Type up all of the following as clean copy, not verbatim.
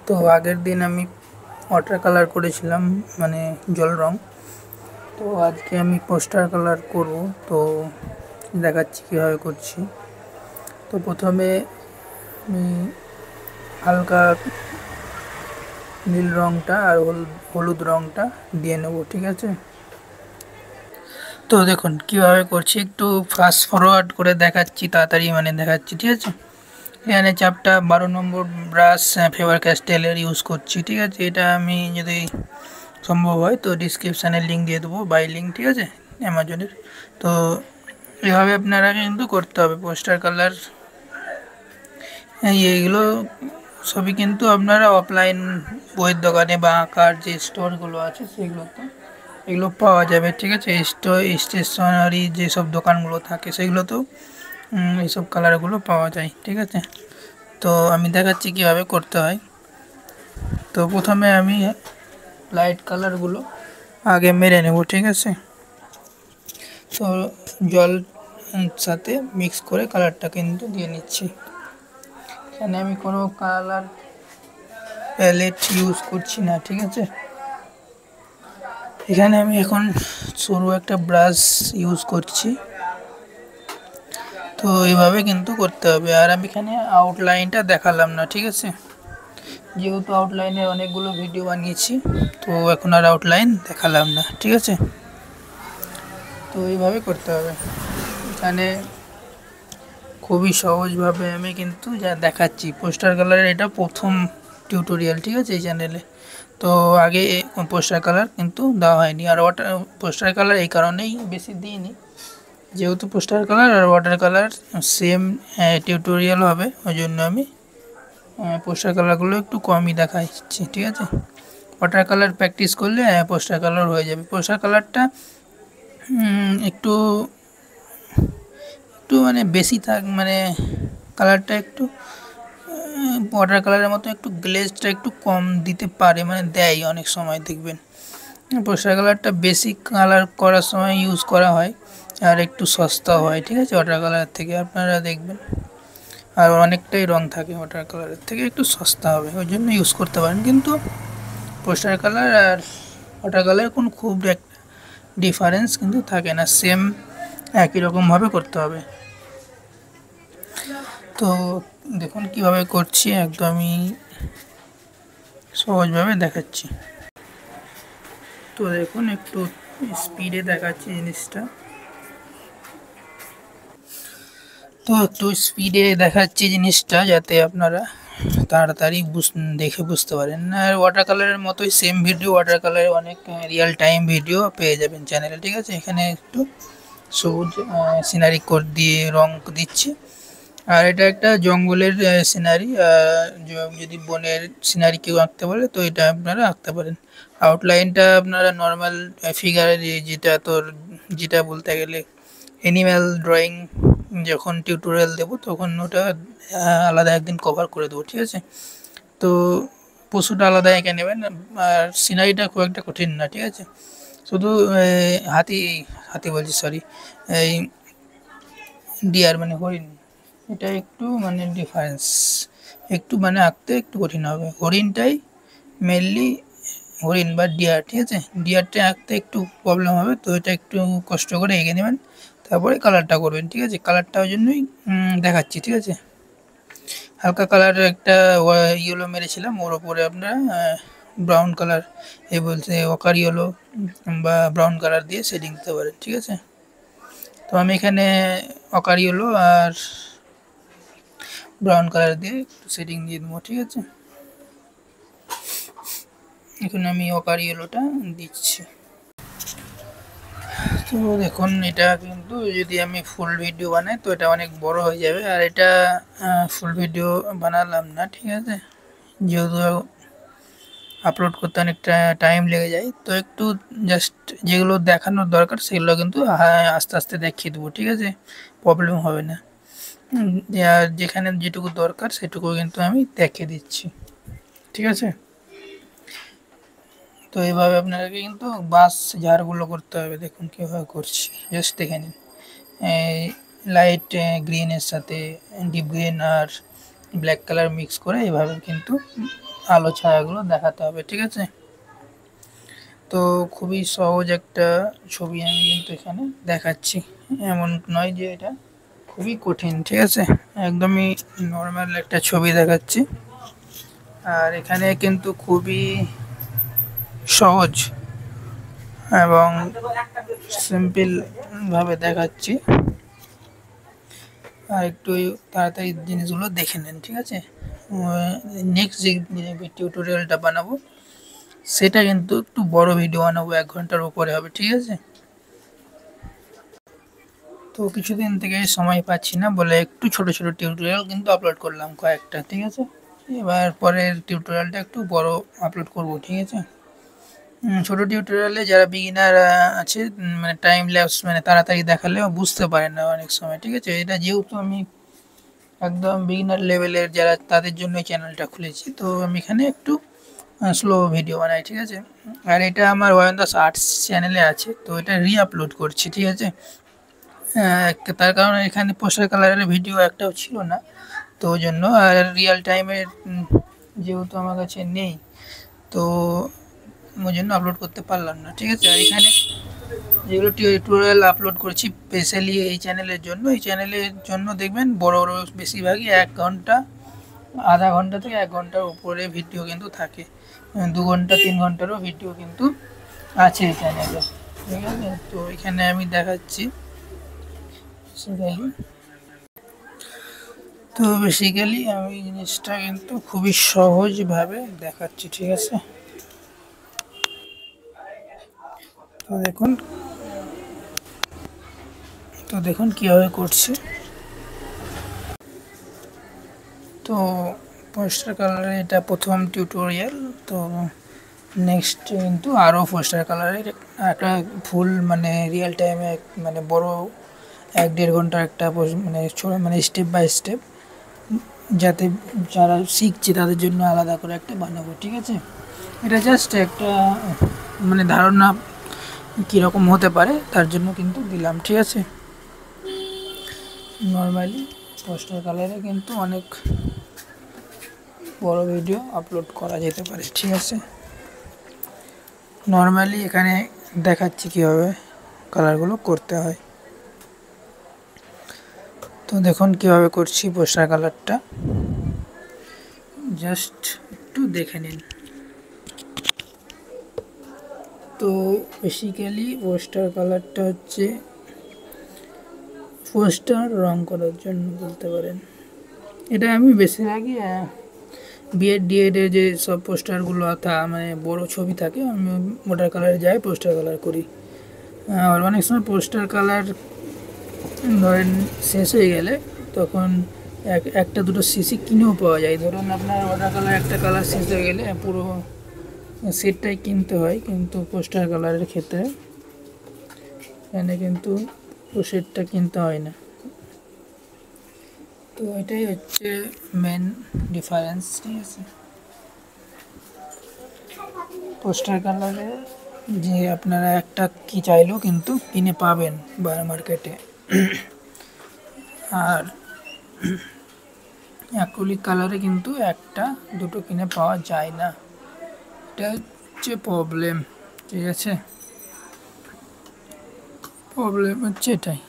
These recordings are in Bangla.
তো আগের দিন আমি ওয়াটার কালার করেছিলাম, মানে জল রং। তো আজকে আমি পোস্টার কালার করব, তো দেখাচ্ছি কীভাবে করছি। তো প্রথমে আমি হালকা নীল রংটা আর হলুদ রংটা দিয়ে নেব, ঠিক আছে। তো দেখুন কীভাবে করছি, একটু ফাস্ট ফরওয়ার্ড করে দেখাচ্ছি, তাড়াতাড়ি মানে দেখাচ্ছি, ঠিক আছে। এখানে চাপটা 12 নম্বর ব্রাশ ফেভার ক্যাস্টেলের ইউজ করছি, ঠিক আছে। এটা আমি যদি সম্ভব হয় তো ডিসক্রিপশানে লিঙ্ক দিয়ে দেবো, বাই লিঙ্ক, ঠিক আছে, অ্যামাজনের। তো এভাবে আপনারা কিন্তু করতে হবে পোস্টার কালার। এইগুলো সবই কিন্তু আপনারা অফলাইন বইয়ের দোকানে বা আঁকার যে স্টোরগুলো আছে সেগুলোতে এগুলো পাওয়া যাবে, ঠিক আছে। স্টেশনারি যেসব দোকানগুলো থাকে সেগুলোতেও এইসব কালারগুলো পাওয়া যায়, ঠিক আছে। তো আমি দেখাচ্ছি কীভাবে করতে হয়। তো প্রথমে আমি লাইট কালারগুলো আগে মেরে নেব, ঠিক আছে। তো জল সাথে মিক্স করে কালারটা কিন্তু দিয়ে নিচ্ছি। এখানে আমি কোনো কালার প্যালেট ইউজ করছি না, ঠিক আছে। এখানে আমি এখন সরু একটা ব্রাশ ইউজ করছি। তো এইভাবে কিন্তু করতে হবে। আর আমি এখানে আউটলাইনটা দেখালাম না, ঠিক আছে, যেহেতু আউটলাইনের অনেকগুলো ভিডিও বানিয়েছি, তো এখন আর আউটলাইন দেখালাম না, ঠিক আছে। তো এইভাবে করতে হবে। এখানে খুবই সহজভাবে আমি কিন্তু যা দেখাচ্ছি, পোস্টার কালারের এটা প্রথম টিউটোরিয়াল, ঠিক আছে, এই চ্যানেলে। তো আগে পোস্টার কালার কিন্তু দেওয়া হয়নি। আর পোস্টার কালার এই কারণেই বেশি দিইনি, যেহেতু পোস্টার কালার আর ওয়াটার কালার সেম টিউটোরিয়াল হবে, ওই জন্য আমি পোস্টার কালারগুলো একটু কমই দেখাচ্ছি, ঠিক আছে। ওয়াটার কালার প্র্যাকটিস করলে পোস্টার কালার হয়ে যাবে। পোস্টার কালারটা একটু মানে বেশি মানে কালারটা একটু ওয়াটার কালারের মতো একটু গ্লেজটা একটু কম দিতে পারে, মানে দেয় অনেক সময়, দেখবেন। পোস্টার কালারটা বেশি কালার করার সময় ইউজ করা হয়, আর একটু সস্তা হয়, ঠিক আছে, ওয়াটার কালারের থেকে, আপনারা দেখবেন। আর অনেকটাই রং থাকে ওয়াটার কালারের থেকে, একটু সস্তা হবে, ওই জন্য ইউজ করতে পারেন। কিন্তু পোস্টার কালার আর ওয়াটার কালার কোনো খুব একটা ডিফারেন্স কিন্তু থাকে না, সেম একই রকমভাবে করতে হবে। তো দেখুন কিভাবে করছি, একদমই সহজভাবে দেখাচ্ছি। তো দেখুন একটু স্পিডে দেখাচ্ছি জিনিসটা। তো একটু স্পিডে দেখাচ্ছি জিনিসটা, যাতে আপনারা তাড়াতাড়ি দেখে বুঝতে পারেন। আর ওয়াটার কালারের মতোই সেম ভিডিও, ওয়াটার কালারের অনেক রিয়েল টাইম ভিডিও পেয়ে যাবেন চ্যানেলে, ঠিক আছে। এখানে একটু সবুজ সিনারি কোড দিয়ে রং দিচ্ছি। আর এটা একটা জঙ্গলের সিনারি, যদি বনের সিনারি কেউ আঁকতে বলে তো এটা আপনারা আঁকতে পারেন। আউটলাইনটা আপনারা নর্মাল ফিগারের যেটা বলতে গেলে অ্যানিম্যাল ড্রয়িং যখন টিউটোরিয়াল দেবো তখন ওটা আলাদা একদিন কভার করে দেবো, ঠিক আছে। তো পশুটা আলাদা এঁকে নেবেন। আর সিনারিটা খুব একটা কঠিন না, ঠিক আছে। শুধু হাতি বলছি, সরি, এই ডিয়ার মানে হরিণ, এটা একটু মানে ডিফারেন্স, একটু মানে আঁকতে একটু কঠিন হবে। হরিণটাই মেনলি, হরিণ বা ডিয়ার, ঠিক আছে। ডিয়ারটা আঁকতে একটু প্রবলেম হবে, তো এটা একটু কষ্ট করে এঁকে নেবেন, তারপরে কালারটা করবেন, ঠিক আছে। কালারটা ওই জন্যই দেখাচ্ছি, ঠিক আছে। হালকা কালার একটা ইয়েলো মেরেছিলাম, ওর ওপরে আপনারা ব্রাউন কালার বলতে ওকার ইয়েলো বা ব্রাউন কালার দিয়ে শেডিং দিতে পারেন, ঠিক আছে। তো আমি এখানে ওকার ইয়েলো আর ব্রাউন কালার দিয়ে শেডিং দিয়ে দেবো, ঠিক আছে। এখন আমি ওকার ইয়েলোটা দিচ্ছি। তো দেখুন এটা কিন্তু যদি আমি ফুল ভিডিও বানাই তো এটা অনেক বড় হয়ে যাবে, আর এটা ফুল ভিডিও বানালাম না, ঠিক আছে, যেহেতু আপলোড করতে অনেকটা টাইম লেগে যায়। তো একটু জাস্ট যেগুলো দেখানোর দরকার সেগুলো কিন্তু আস্তে আস্তে দেখিয়ে দেবো, ঠিক আছে, প্রবলেম হবে না। আর যেখানে যেটুকু দরকার সেটুকু কিন্তু আমি দেখিয়ে দিচ্ছি, ঠিক আছে। তো এইভাবে আপনাকে কিন্তু বাস ঝাড়গুলো করতে হবে। দেখুন কীভাবে করছি, জাস্ট দেখে নিন। লাইট গ্রিনের সাথে ডিপ গ্রিন আর ব্ল্যাক কালার মিক্স করে এইভাবে কিন্তু আলো ছায়াগুলো দেখাতে হবে, ঠিক আছে। তো খুবই সহজ একটা ছবি আমি কিন্তু এখানে দেখাচ্ছি, এমন নয় যে এটা খুবই কঠিন, ঠিক আছে। একদমই নর্মাল একটা ছবি দেখাচ্ছি, আর এখানে কিন্তু খুবই সহজ এবং সিম্পল ভাবে দেখাচ্ছি। আর একটু তাড়াতাড়ি জিনিসগুলো দেখে নেন, ঠিক আছে। নেক্সট যে টিউটোরিয়ালটা বানাবো সেটা কিন্তু একটু বড় ভিডিও বানাবো, 1 ঘন্টার উপরে হবে, ঠিক আছে। তো কিছুদিন থেকে সময় পাচ্ছি না বলে একটু ছোট ছোট টিউটোরিয়াল কিন্তু আপলোড করলাম কয়েকটা, ঠিক আছে। এবার পরের টিউটোরিয়ালটা একটু বড় আপলোড করব, ঠিক আছে। ছোট টিউটোরিয়ালে যারা বিগিনার আছে, মানে টাইম ল্যাপস মানে তাড়াতাড়ি দেখালেও বুঝতে পারে না অনেক সময়, ঠিক আছে। এটা যেহেতু আমি একদম বিগিনার লেভেলের যারা, তাদের জন্য চ্যানেলটা খুলেছি, তো আমি এখানে একটু স্লো ভিডিও বানাই, ঠিক আছে। আর এটা আমার ওয়ান্দাস আর্টস চ্যানেলে আছে, তো এটা আপলোড করছি, ঠিক আছে। তার কারণ এখানে পোস্টার কালারের ভিডিও একটাও ছিল না, তো ওই জন্য। আর রিয়েল টাইমের যেহেতু আমার কাছে নেই, তো ওই জন্য আপলোড করতে পারলাম না, ঠিক আছে। আর এখানে যেগুলো টিউটোরিয়াল আপলোড করছি স্পেশালি এই চ্যানেলের জন্য, এই চ্যানেলের জন্য দেখবেন বড় বড় বেশিরভাগই 1 ঘন্টা, আধা ঘন্টা থেকে 1 ঘন্টার উপরে ভিডিও কিন্তু থাকে। 2 ঘন্টা 3 ঘন্টারও ভিডিও কিন্তু আছে এই চ্যানেলে, ঠিক আছে। তো এখানে আমি দেখাচ্ছি বেসিক্যালি। তো বেসিক্যালি আমি জিনিসটা কিন্তু খুবই সহজভাবে দেখাচ্ছি, ঠিক আছে। তো দেখুন কীভাবে করছি। তো পোস্টার কালারে এটা প্রথম টিউটোরিয়াল। তো নেক্সট কিন্তু আরও পোস্টার কালারের একটা ফুল মানে রিয়েল টাইমে মানে বড় 1-1.5 ঘন্টার একটা মানে মানে স্টেপ বাই স্টেপ, যাতে যারা শিখছে তাদের জন্য আলাদা করে একটা বানাবো, ঠিক আছে। এটা জাস্ট একটা মানে ধারণা কীরকম হতে পারে তার জন্য কিন্তু দিলাম, ঠিক আছে। নর্মালি পোস্টার কালারে কিন্তু অনেক বড় ভিডিও আপলোড করা যেতে পারে, ঠিক আছে। নর্মালি এখানে দেখাচ্ছি কীভাবে কালারগুলো করতে হয়। তো দেখুন কীভাবে করছি পোস্টার কালারটা, জাস্ট একটু দেখে নিন। তো বেসিক্যালি পোস্টার কালারটা হচ্ছে পোস্টার রং করার জন্য বলতে পারেন। এটা আমি বেশিরভাগই বিএড ডিএডের যে সব পোস্টারগুলো মানে বড় ছবি থাকে, আমি ওয়াটার কালারে যাই পোস্টার কালার করি। আর অনেক সময় পোস্টার কালার ধরেন শেষ হয়ে গেলে তখন একটা দুটো সিসি কিনেও পাওয়া যায়। ধরুন আপনার ওয়াটার কালার একটা কালার শেষ হয়ে গেলে পুরো সেটটাই কিনতে হয়, কিন্তু পোস্টার কালারের ক্ষেত্রে এখানে কিন্তু পুরো সেটটা কিনতে হয় না। তো এটাই হচ্ছে মেন ডিফারেন্স, ঠিক আছে। পোস্টার কালারে যে আপনারা একটা কি চাইলেও কিন্তু কিনে পাবেন মার্কেটে, আর অ্যাক্রিলিক কালারে কিন্তু একটা দুটো কিনে পাওয়া যায় না, এটা হচ্ছে প্রবলেম, ঠিক আছে। প্রবলেম হচ্ছে এটাই,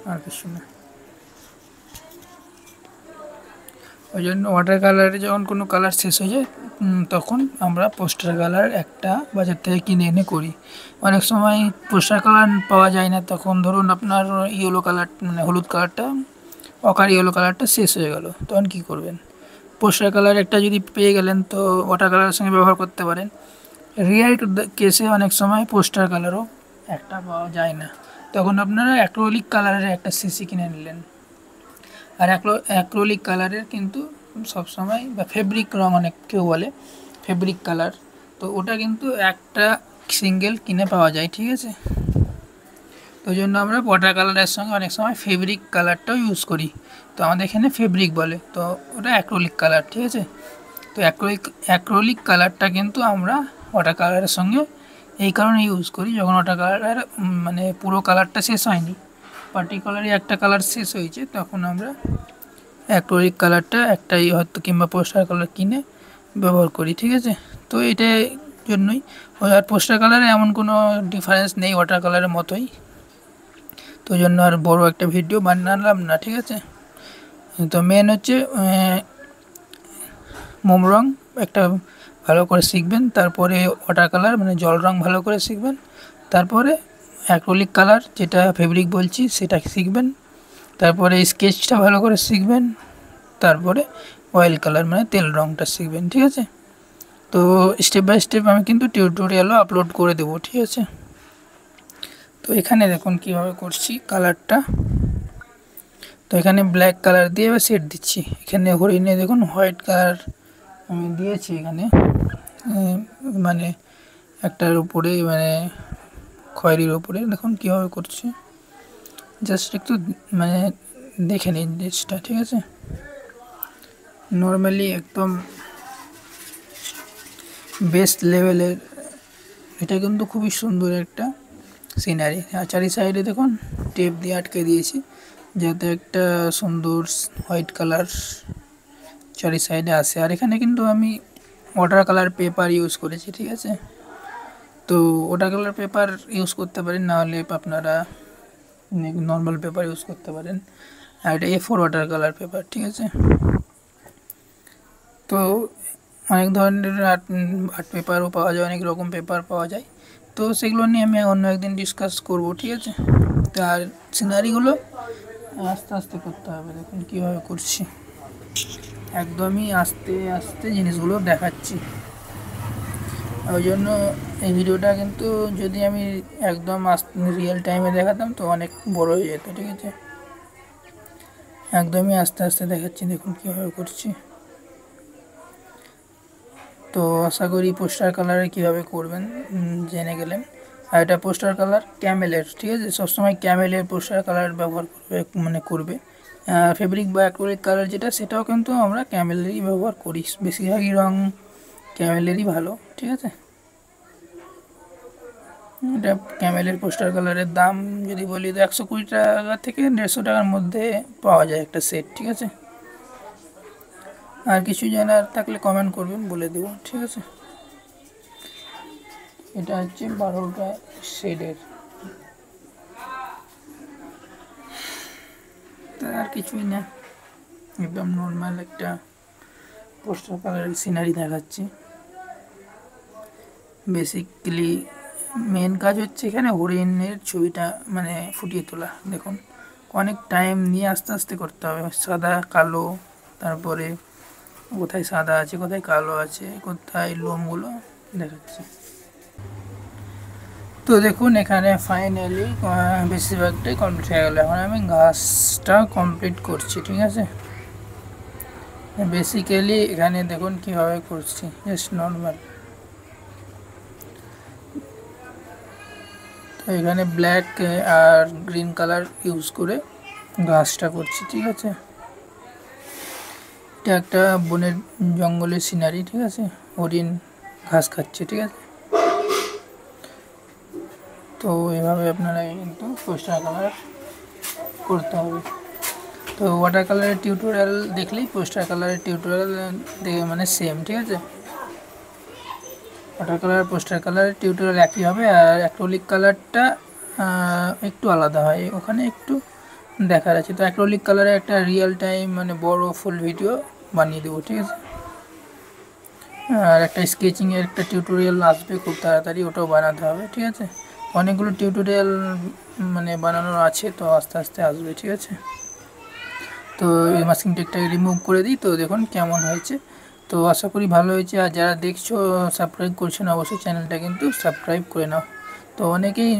আর কিছু না। ওই জন্য ওয়াটার কালারে যখন কোনো কালার শেষ হয়ে যায় তখন আমরা পোস্টার কালার একটা বাজার থেকে কিনে এনে করি। অনেক সময় পোস্টার কালার পাওয়া যায় না, তখন ধরুন আপনার ইয়েলো কালার মানে হলুদ কালারটা, অকার ইয়েলো কালারটা শেষ হয়ে গেল, তখন কী করবেন? পোস্টার কালার একটা যদি পেয়ে গেলেন তো ওয়াটার কালারের সঙ্গে ব্যবহার করতে পারেন। রিয়েল কেসে অনেক সময় পোস্টার কালারও একটা পাওয়া যায় না, তখন আপনারা অ্যাক্রিলিক কালারের একটা সিসি কিনে নিলেন। আর অ্যাক্রিলিক কালারের কিন্তু সবসময় বা ফেব্রিক রং অনেক কেউ বলে ফেব্রিক কালার, তো ওটা কিন্তু একটা সিঙ্গেল কিনে পাওয়া যায়, ঠিক আছে। তো ওই জন্য আমরা ওয়াটার কালারের সঙ্গে অনেক সময় ফেব্রিক কালারটাও ইউজ করি, তো আমাদের এখানে ফেব্রিক বলে, তো ওটা অ্যাক্রিলিক কালার, ঠিক আছে। তো অ্যাক্রিলিক কালারটা কিন্তু আমরা ওয়াটার কালারের সঙ্গে এই কারণে ইউজ করি, যখন ওয়াটার কালার মানে পুরো কালারটা শেষ হয়নি, পার্টিকুলারলি একটা কালার শেষ হয়েছে, তখন আমরা অ্যাক্রিলিক কালারটা একটাই হয়তো কিংবা পোস্টার কালার কিনে ব্যবহার করি, ঠিক আছে। তো এটার জন্যই আর পোস্টার কালারে এমন কোনো ডিফারেন্স নেই ওয়াটার কালারের মতোই, তো ওই জন্য আর বড় একটা ভিডিও বানালাম না, ঠিক আছে। তো মেন হচ্ছে মোম রং একটা ভালো করে শিখবেন, তারপরে ওয়াটার কালার মানে জল রং ভালো করে শিখবেন, তারপরে অ্যাক্রিলিক কালার যেটা ফেব্রিক বলছি সেটা শিখবেন, তারপরে স্কেচটা ভালো করে শিখবেন, তারপরে অয়েল কালার মানে তেল রংটা শিখবেন, ঠিক আছে। তো স্টেপ বাই স্টেপ আমি কিন্তু টিউটোরিয়ালও আপলোড করে দেবো, ঠিক আছে। তো এখানে দেখুন কীভাবে করছি কালারটা। তো এখানে ব্ল্যাক কালার দিয়ে এবার সেট দিচ্ছি। এখানে হরিণে দেখুন হোয়াইট কালার আমি দিয়েছি এখানে, মানে একটার উপরে মানে খয়েরির উপরে দেখুন কীভাবে করছি, জাস্ট একটু মানে দেখে নিন জিনিসটা, ঠিক আছে। নর্মালি একদম বেস্ট লেভেলের, এটা কিন্তু খুবই সুন্দর একটা সিনারি। আর চারি সাইডে দেখুন টেপ দিয়ে আটকে দিয়েছি যাতে একটা সুন্দর হোয়াইট কালার চারি সাইডে আসে। আর এখানে কিন্তু আমি ওয়াটার কালার পেপার ইউজ করেছি, ঠিক আছে। তো ওয়াটার কালার পেপার ইউজ করতে পারেন, নাহলে আপনারা নর্মাল পেপার ইউজ করতে পারেন। আর এটা A4 ওয়াটার কালার পেপার, ঠিক আছে। তো অনেক ধরনের আর্ট পেপারও পাওয়া যায়, অনেক রকম পেপার পাওয়া যায়, তো সেগুলো নিয়ে আমি অন্য একদিন ডিসকাস করব, ঠিক আছে। আর সিনারিগুলো আস্তে আস্তে করতে হবে, দেখুন কীভাবে করছি, একদমই আস্তে আস্তে জিনিসগুলো দেখাচ্ছি। ওই জন্য এই ভিডিওটা কিন্তু যদি আমি একদম রিয়েল টাইমে দেখাতাম তো অনেক বড় হয়ে যেত, ঠিক আছে। একদমই আস্তে আস্তে দেখাচ্ছি, দেখুন কীভাবে করছি। তো আশা করি পোস্টার কালারে কীভাবে করবেন জেনে গেলেন। আর এটা পোস্টার কালার ক্যামেলের, ঠিক আছে। সবসময় ক্যামেলের পোস্টার কালার ব্যবহার করবে ফেব্রিক বা অ্যাক্রিলিক কালার যেটা, সেটাও কিন্তু আমরা ক্যামেলেরই ব্যবহার করি, বেশিরভাগই রং ক্যামেলেরই ভালো, ঠিক আছে। এটা ক্যামেলের পোস্টার কালারের দাম যদি বলি তো 120 টাকা থেকে 150 টাকার মধ্যে পাওয়া যায় একটা সেট, ঠিক আছে। আর কিছু জানার থাকলে কমেন্ট করবেন, বলে দেবো, ঠিক আছে। এটা হচ্ছে 12টা শেডের, তা আর কিছুই না, একদম নর্মাল একটা পোস্টার কালারের সিনারি দেখাচ্ছি। বেসিক্যালি মেন কাজ হচ্ছে এখানে হরিণের ছবিটা মানে ফুটিয়ে তোলা, দেখুন অনেক টাইম নিয়ে আস্তে আস্তে করতে হবে, সাদা কালো, তারপরে কোথায় সাদা আছে কোথায় কালো আছে কোথায় লোমগুলো দেখাচ্ছে। তো দেখুন এখানে ফাইনালি বেশিরভাগটাই কমপ্লিট হয়ে গেলো। এখন আমি গাছটা কমপ্লিট করছি, ঠিক আছে। বেসিক্যালি এখানে দেখুন কীভাবে করছি, জাস্ট নর্মাল। তো এখানে ব্ল্যাক আর গ্রিন কালার ইউজ করে গাছটা করছি, ঠিক আছে। এটা একটা বনের জঙ্গলের সিনারি, ঠিক আছে। হরিণ ঘাস খাচ্ছে, ঠিক আছে। তো এভাবে আপনারা কিন্তু পোস্টার কালার করতে হবে। তো ওয়াটার কালারের টিউটোরিয়াল দেখলেই পোস্টার কালারের টিউটোরিয়াল দেখে মানে সেম, ঠিক আছে। ওয়াটার কালার পোস্টার কালারের টিউটোরিয়াল একই হবে, আর অ্যাক্রিলিক কালারটা একটু আলাদা হয়, ওখানে একটু দেখার আছে। তো অ্যাক্রিলিক কালারে একটা রিয়েল টাইম মানে বড় ফুল ভিডিও বানিয়ে দেবো, ঠিক আছে। আর একটা স্কেচিংয়ের একটা টিউটোরিয়াল আসবে খুব তাড়াতাড়ি, ওটাও বানাতে হবে, ঠিক আছে। অনেকগুলো টিউটোরিয়াল মানে বানানোর আছে, তো আস্তে আস্তে আসবে, ঠিক আছে। তো এই মাস্কিং টেপটাকে রিমুভ করে দিই, তো দেখুন কেমন হয়েছে। তো আশা করি ভালো হয়েছে। আর যারা দেখছো সাবস্ক্রাইব করছো না, অবশ্যই চ্যানেলটা কিন্তু সাবস্ক্রাইব করে নাও। তো অনেকেই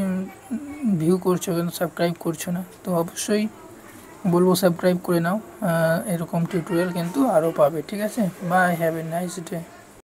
ভিউ করছো কিন্তু সাবস্ক্রাইব করছো না, তো অবশ্যই বলবো সাবস্ক্রাইব করে নাও। এরকম টিউটোরিয়াল কিন্তু আরও পাবে, ঠিক আছে। Bye, have a nice day.